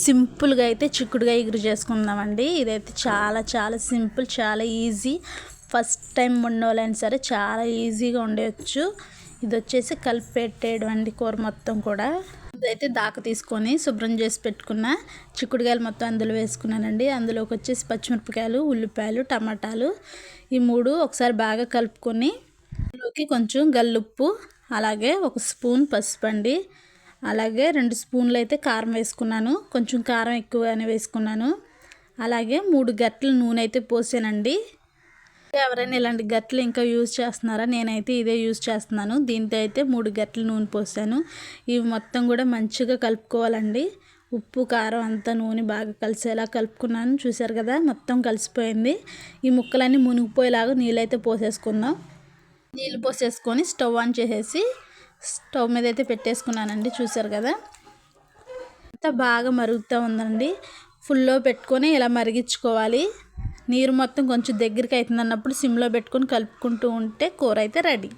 సింపుల్గా అయితే చిక్కుడుగా ఎగురు చేసుకుందామండి. ఇదైతే చాలా చాలా సింపుల్, చాలా ఈజీ. ఫస్ట్ టైం వండోళ్ళైనా సరే చాలా ఈజీగా వండవచ్చు. ఇది వచ్చేసి కలిపి పెట్టేయడం అండి కూర మొత్తం కూడా. ఇదైతే దాక తీసుకొని శుభ్రం చేసి పెట్టుకున్న చిక్కుడుకాయలు మొత్తం అందులో వేసుకున్నానండి. అందులోకి వచ్చేసి పచ్చిమిరపకాయలు, ఉల్లిపాయలు, టమాటాలు ఈ 3 ఒకసారి బాగా కలుపుకొని అందులోకి కొంచెం గల్లుప్పు, అలాగే 1 స్పూన్ పసుపు అండి, అలాగే 2 స్పూన్లు అయితే కారం వేసుకున్నాను. కొంచెం కారం ఎక్కువగానే వేసుకున్నాను. అలాగే 3 గంటలు నూనె అయితే పోసానండి. ఎవరైనా ఇలాంటి గట్లు ఇంకా యూజ్ చేస్తున్నారా? నేనైతే ఇదే యూజ్ చేస్తున్నాను. దీంతో అయితే 3 గంటలు నూనె పోసాను. ఇవి మొత్తం కూడా మంచిగా కలుపుకోవాలండి. ఉప్పు కారం అంతా నూనె బాగా కలిసేలా కలుపుకున్నాను. చూసారు కదా, మొత్తం కలిసిపోయింది. ఈ ముక్కలన్నీ మునిగిపోయేలాగా నీళ్ళైతే పోసేసుకుందాం. నీళ్ళు పోసేసుకొని స్టవ్ ఆన్ చేసేసి స్టవ్ మీద అయితే పెట్టేసుకున్నానండి. చూసారు కదా, అంతా బాగా మరుగుతూ ఉందండి. ఫుల్లో పెట్టుకొని ఇలా మరిగించుకోవాలి. నీరు మొత్తం కొంచెం దగ్గరికి అవుతుంది అన్నప్పుడు సిమ్లో పెట్టుకొని కలుపుకుంటూ ఉంటే కూర అయితే రెడీ.